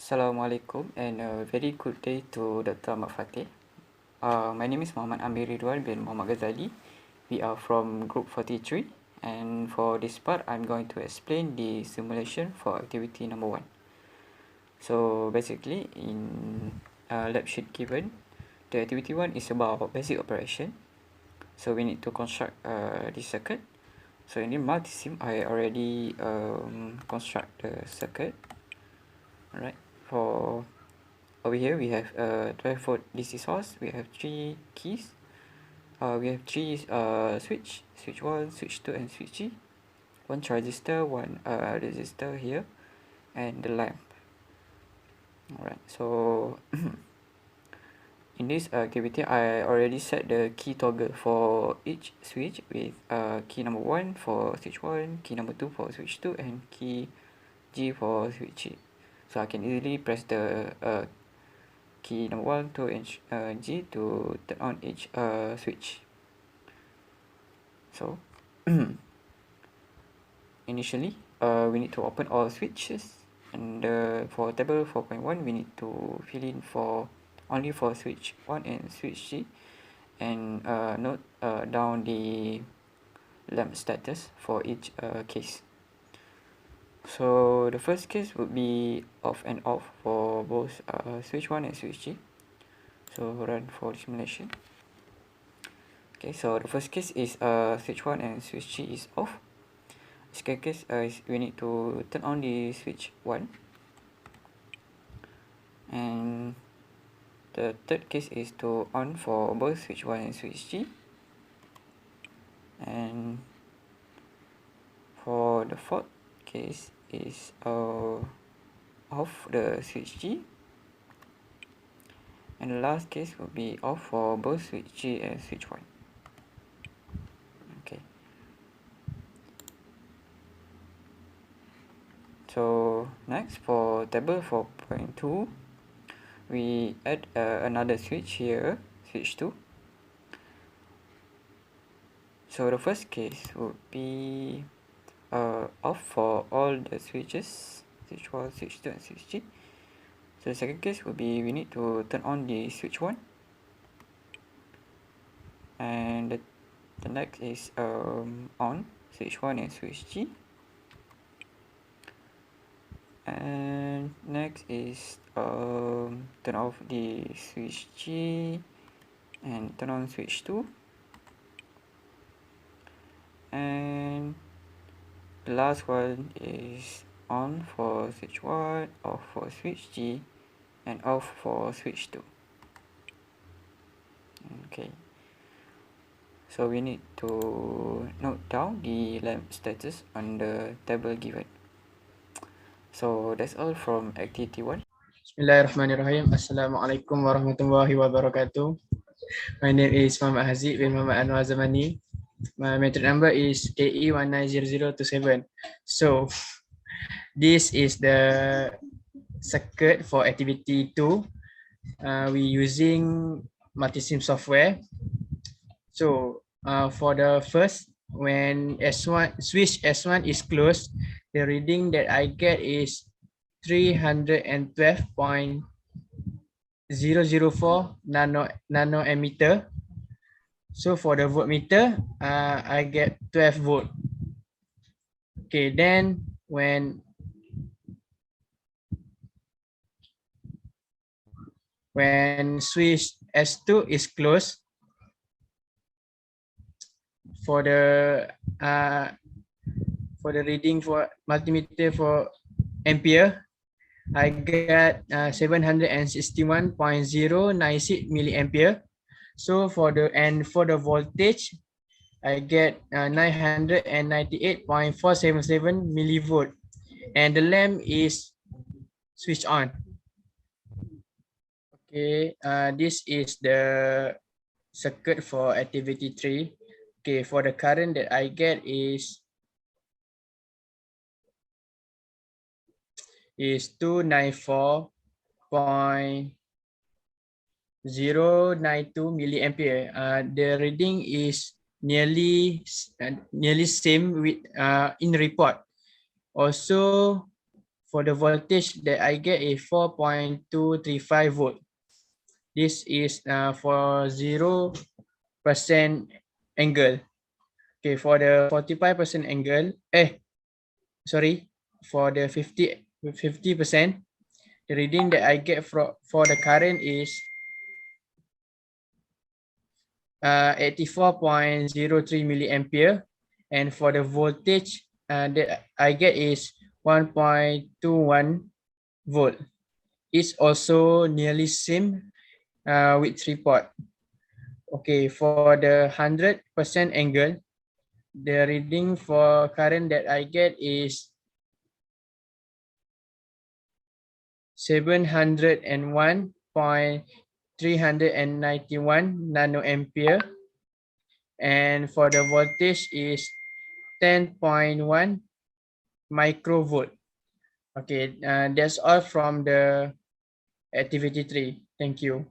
Assalamualaikum and a very good day to Dr. Ahmad Fatih. My name is Mohamad Amir Ridhuan bin Muhammad Ghazali. We are from Group 43 and for this part I'm going to explain the simulation for activity number 1. So basically in lab sheet given, the activity 1 is about basic operation. So we need to construct this circuit. So in the multisim I already construct the circuit. Alright, for over here we have 12 volt DC source. We have 3 keys. We have 3 switch 1, switch 2 and switch G. 1 transistor, 1 resistor here, and the lamp. Alright, so in this activity I already set the key toggle for each switch with key number 1 for switch 1, key number 2 for switch 2 and key G for switch G. So I can easily press the key number 1, 2 and G to turn on each switch. So initially we need to open all switches, and for table 4.1 we need to fill in for only for switch 1 and switch G, and note down the lamp status for each case. So the first case would be off and off for both switch 1 and switch G. So run for simulation. Okay, so the first case is switch 1 and switch G is off. Second case is we need to turn on the switch 1. And the third case is to on for both switch 1 and switch G. And for the fourth case is off the switch G, and the last case will be off for both switch G and switch 1. Okay, so next for table 4.2 we add another switch here, switch 2. So the first case would be off for all the switches, switch 1, switch 2 and switch G. So the second case will be we need to turn on the switch 1, and the next is on switch 1 and switch G, and next is turn off the switch G and turn on switch 2, and the last one is on for switch 1, off for switch G, and off for switch 2. Okay, so we need to note down the lamp status on the table given. So that's all from activity 1. Bismillahirrahmanirrahim. Assalamualaikum warahmatullahi wabarakatuh. My name is Muhammad Haziq bin Muhammad Anuar Zamani. My metric number is AE190027. So this is the circuit for activity 2. We using multisim software. So for the first, when S1 switch S1 is closed, the reading that I get is 312.004 nanometer. So for the voltmeter, I get 12 volt. Okay, then when switch S2 is closed, for the reading for multimeter for ampere, I get 761.096 milliampere. So for the voltage, I get 998.477 millivolt, and the lamp is switched on. Okay, this is the circuit for activity 3. Okay, for the current that I get is 294.092 milliampere. The reading is nearly same with in report. Also For the voltage that I get is 4.235 volt. This is for 0% angle. Okay, for the 45% angle, for the 50%, the reading that I get for the current is 84.03 milliampere, and for the voltage that I get is 1.21 volt. It's also nearly same with 3-pot. Okay, for the 100% angle, the reading for current that I get is 701.391 nanoampere, and for the voltage is 10.1 microvolt. Okay, that's all from the activity 3. Thank you.